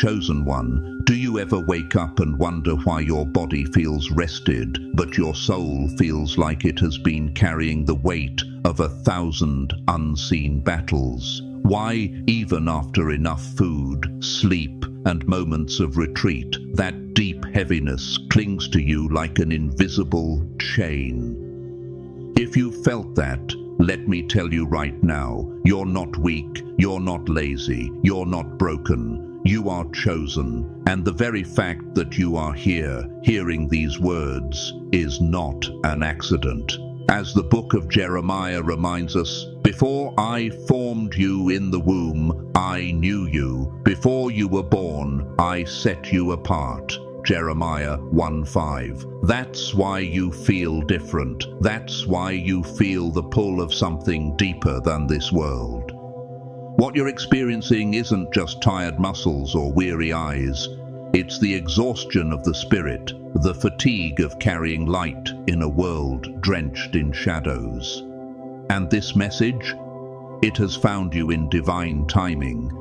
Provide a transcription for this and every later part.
Chosen One, do you ever wake up and wonder why your body feels rested, but your soul feels like it has been carrying the weight of 1,000 unseen battles? Why, even after enough food, sleep, and moments of retreat, that deep heaviness clings to you like an invisible chain? If you felt that, let me tell you right now, you're not weak, you're not lazy, you're not broken. You are chosen, and the very fact that you are here, hearing these words, is not an accident. As the book of Jeremiah reminds us, before I formed you in the womb, I knew you. Before you were born, I set you apart. Jeremiah 1:5. That's why you feel different. That's why you feel the pull of something deeper than this world. What you're experiencing isn't just tired muscles or weary eyes. It's the exhaustion of the spirit, the fatigue of carrying light in a world drenched in shadows. And this message? It has found you in divine timing.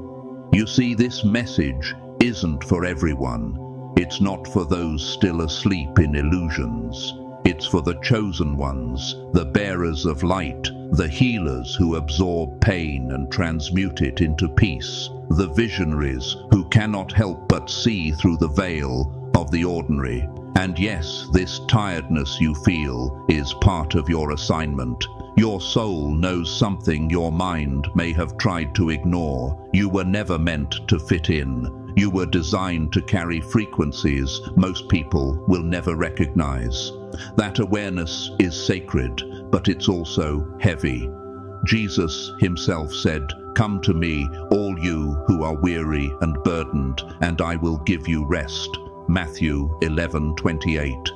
You see, this message isn't for everyone. It's not for those still asleep in illusions. It's for the chosen ones, the bearers of light, the healers who absorb pain and transmute it into peace, the visionaries who cannot help but see through the veil of the ordinary. And yes, this tiredness you feel is part of your assignment. Your soul knows something your mind may have tried to ignore. You were never meant to fit in. You were designed to carry frequencies most people will never recognize. That awareness is sacred, but it's also heavy. Jesus himself said, "Come to me, all you who are weary and burdened, and I will give you rest." Matthew 11:28.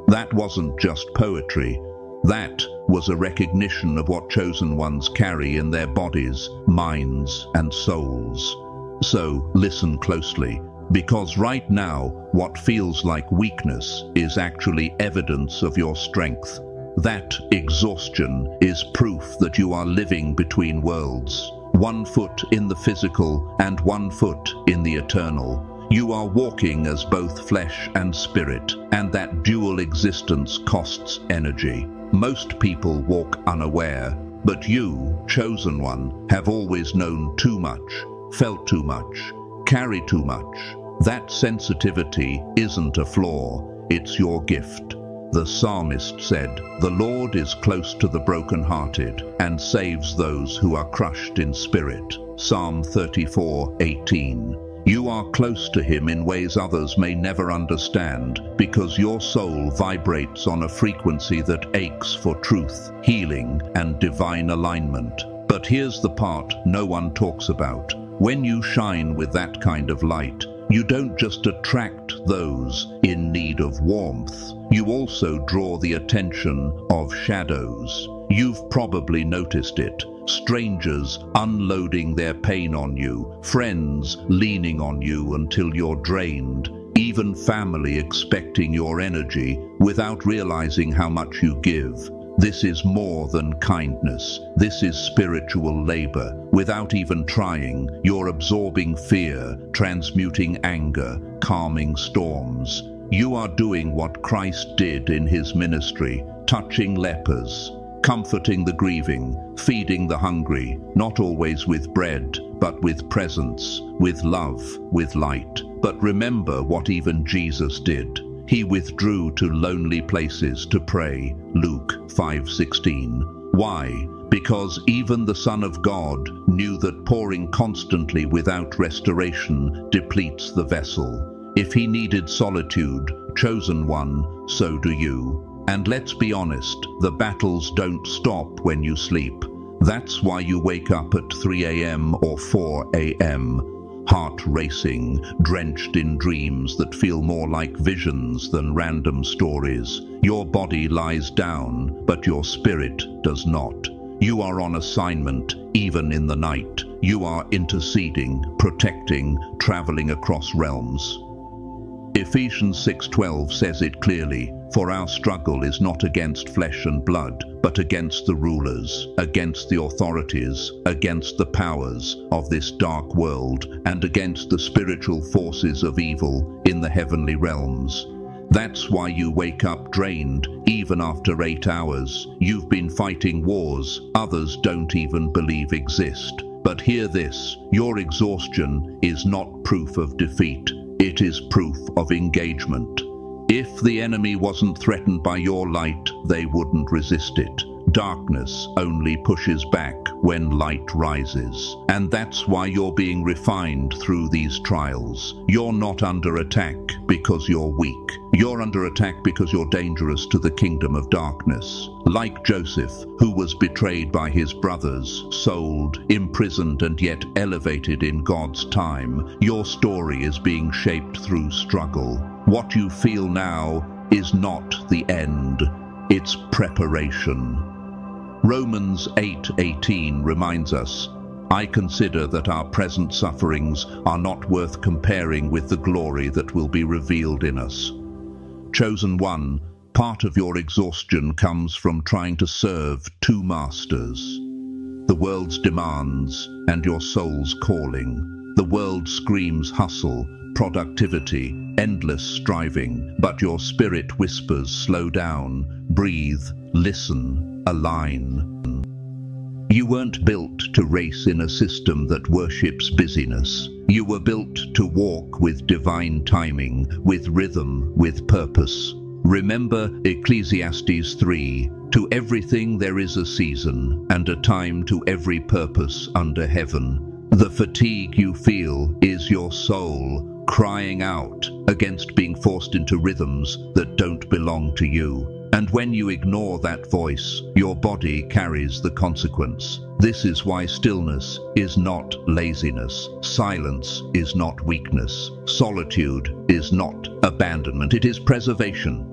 That wasn't just poetry. That was a recognition of what chosen ones carry in their bodies, minds, and souls. So listen closely, because right now, what feels like weakness is actually evidence of your strength. That exhaustion is proof that you are living between worlds, 1 foot in the physical and 1 foot in the eternal. You are walking as both flesh and spirit, and that dual existence costs energy. Most people walk unaware, but you, chosen one, have always known too much, felt too much, carried too much. That sensitivity isn't a flaw, it's your gift. The psalmist said, "The Lord is close to the brokenhearted and saves those who are crushed in spirit." Psalm 34:18. You are close to him in ways others may never understand, because your soul vibrates on a frequency that aches for truth, healing, and divine alignment. But here's the part no one talks about. When you shine with that kind of light, you don't just attract those in need of warmth, you also draw the attention of shadows. You've probably noticed it. Strangers unloading their pain on you, friends leaning on you until you're drained, even family expecting your energy without realizing how much you give. This is more than kindness. This is spiritual labor. Without even trying, you're absorbing fear, transmuting anger, calming storms. You are doing what Christ did in his ministry, touching lepers, comforting the grieving, feeding the hungry, not always with bread, but with presence, with love, with light. But remember what even Jesus did. He withdrew to lonely places to pray, Luke 5:16. Why? Because even the Son of God knew that pouring constantly without restoration depletes the vessel. If he needed solitude, chosen one, so do you. And let's be honest, the battles don't stop when you sleep. That's why you wake up at 3 a.m. or 4 a.m., heart racing, drenched in dreams that feel more like visions than random stories. Your body lies down, but your spirit does not. You are on assignment, even in the night. You are interceding, protecting, traveling across realms. Ephesians 6:12 says it clearly, "For our struggle is not against flesh and blood, but against the rulers, against the authorities, against the powers of this dark world, and against the spiritual forces of evil in the heavenly realms." That's why you wake up drained, even after 8 hours. You've been fighting wars others don't even believe exist. But hear this, your exhaustion is not proof of defeat. It is proof of engagement. If the enemy wasn't threatened by your light, they wouldn't resist it. Darkness only pushes back when light rises. And that's why you're being refined through these trials. You're not under attack because you're weak. You're under attack because you're dangerous to the kingdom of darkness. Like Joseph, who was betrayed by his brothers, sold, imprisoned, and yet elevated in God's time, your story is being shaped through struggle. What you feel now is not the end, it's preparation. Romans 8:18 reminds us, "I consider that our present sufferings are not worth comparing with the glory that will be revealed in us." Chosen one, part of your exhaustion comes from trying to serve 2 masters. The world's demands and your soul's calling. The world screams hustle, productivity, endless striving, but your spirit whispers slow down, breathe, listen, align. You weren't built to race in a system that worships busyness. You were built to walk with divine timing, with rhythm, with purpose. Remember Ecclesiastes 3, "To everything there is a season, and a time to every purpose under heaven." The fatigue you feel is your soul crying out against being forced into rhythms that don't belong to you. And when you ignore that voice, your body carries the consequence. This is why stillness is not laziness. Silence is not weakness. Solitude is not abandonment. It is preservation.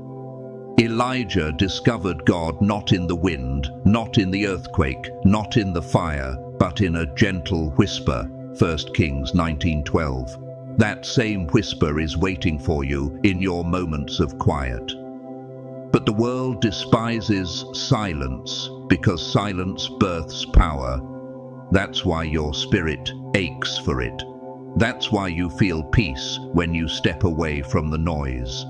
Elijah discovered God not in the wind, not in the earthquake, not in the fire, but in a gentle whisper. 1 Kings 19:12. That same whisper is waiting for you in your moments of quiet. But the world despises silence because silence births power. That's why your spirit aches for it. That's why you feel peace when you step away from the noise.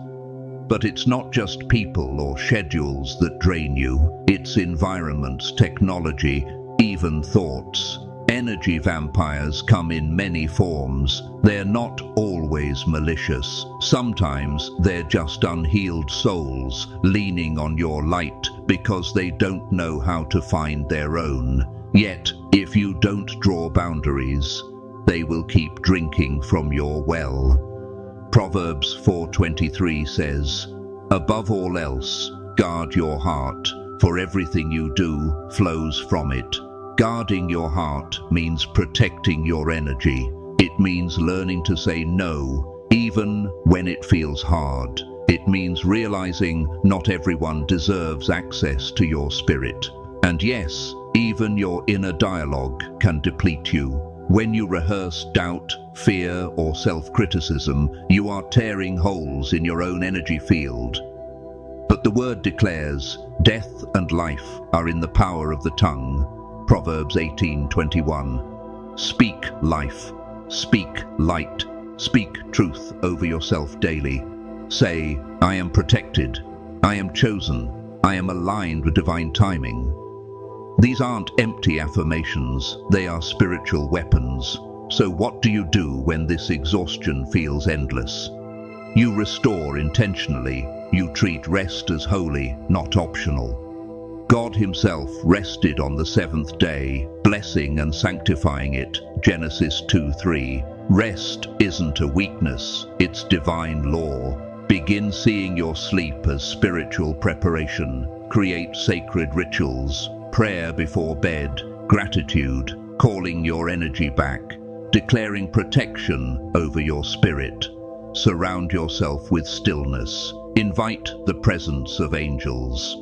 But it's not just people or schedules that drain you. It's environments, technology, even thoughts. Energy vampires come in many forms. They're not always malicious. Sometimes they're just unhealed souls leaning on your light because they don't know how to find their own. Yet, if you don't draw boundaries, they will keep drinking from your well. Proverbs 4:23 says, "Above all else, guard your heart, for everything you do flows from it." Guarding your heart means protecting your energy. It means learning to say no, even when it feels hard. It means realizing not everyone deserves access to your spirit. And yes, even your inner dialogue can deplete you. When you rehearse doubt, fear, or self-criticism, you are tearing holes in your own energy field. But the word declares, death and life are in the power of the tongue. Proverbs 18:21. Speak life, speak light, speak truth over yourself daily. Say, I am protected, I am chosen, I am aligned with divine timing. These aren't empty affirmations, they are spiritual weapons. So what do you do when this exhaustion feels endless? You restore intentionally. You treat rest as holy, not optional. God himself rested on the 7th day, blessing and sanctifying it. Genesis 2:3. Rest isn't a weakness, it's divine law. Begin seeing your sleep as spiritual preparation. Create sacred rituals, prayer before bed, gratitude, calling your energy back, declaring protection over your spirit. Surround yourself with stillness. Invite the presence of angels.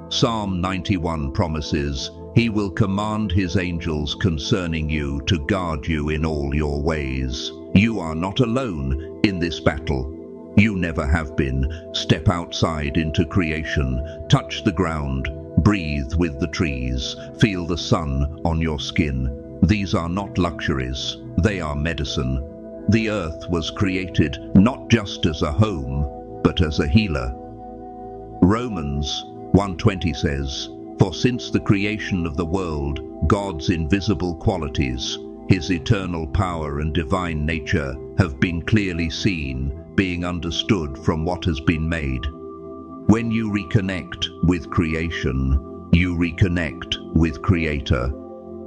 Psalm 91 promises, "He will command his angels concerning you to guard you in all your ways." You are not alone in this battle. You never have been. Step outside into creation. Touch the ground. Breathe with the trees. Feel the sun on your skin. These are not luxuries. They are medicine. The earth was created not just as a home, but as a healer. Romans 1:20 says, "For since the creation of the world, God's invisible qualities, His eternal power and divine nature have been clearly seen, being understood from what has been made." When you reconnect with creation, you reconnect with Creator.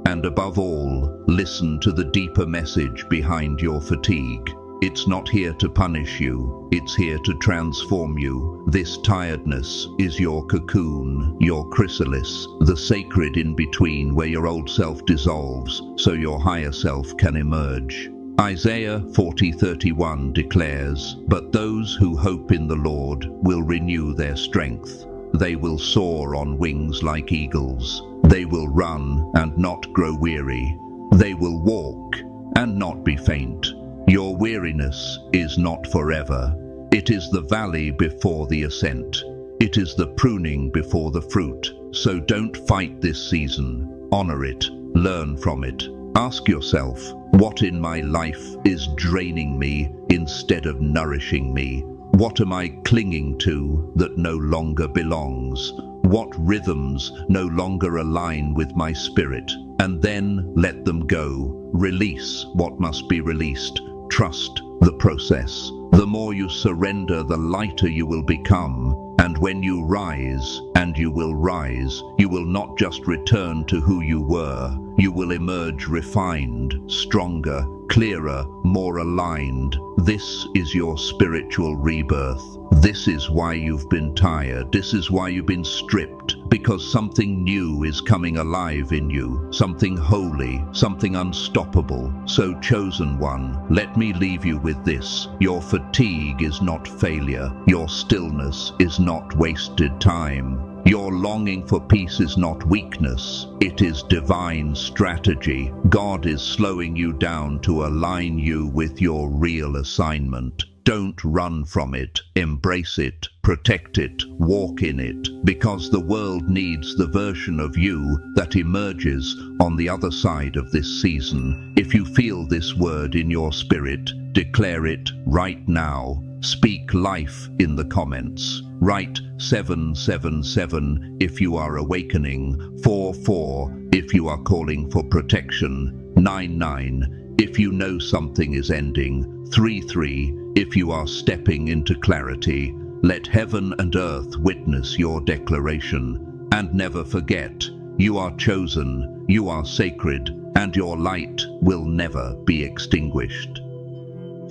And above all, listen to the deeper message behind your fatigue. It's not here to punish you, it's here to transform you. This tiredness is your cocoon, your chrysalis, the sacred in between where your old self dissolves so your higher self can emerge. Isaiah 40:31 declares, "But those who hope in the Lord will renew their strength. They will soar on wings like eagles. They will run and not grow weary. They will walk and not be faint." Your weariness is not forever. It is the valley before the ascent. It is the pruning before the fruit. So don't fight this season. Honor it. Learn from it. Ask yourself, what in my life is draining me instead of nourishing me? What am I clinging to that no longer belongs? What rhythms no longer align with my spirit? And then let them go. Release what must be released. Trust the process. The more you surrender, the lighter you will become. And when you rise, and you will rise, you will not just return to who you were. You will emerge refined, stronger, clearer, more aligned. This is your spiritual rebirth. This is why you've been tired. This is why you've been stripped. Because something new is coming alive in you. Something holy, something unstoppable. So, chosen one, let me leave you with this. Your fatigue is not failure. Your stillness is not wasted time. Your longing for peace is not weakness, it is divine strategy. God is slowing you down to align you with your real assignment. Don't run from it, embrace it, protect it, walk in it, because the world needs the version of you that emerges on the other side of this season. If you feel this word in your spirit, declare it right now. Speak life in the comments. Write 777 if you are awakening, 44 if you are calling for protection, 99 if you know something is ending, 33 if you are stepping into clarity. Let heaven and earth witness your declaration. And never forget, you are chosen, you are sacred, and your light will never be extinguished.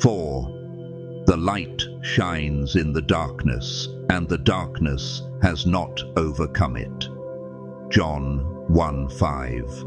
4. The light shines in the darkness, and the darkness has not overcome it. John 1:5.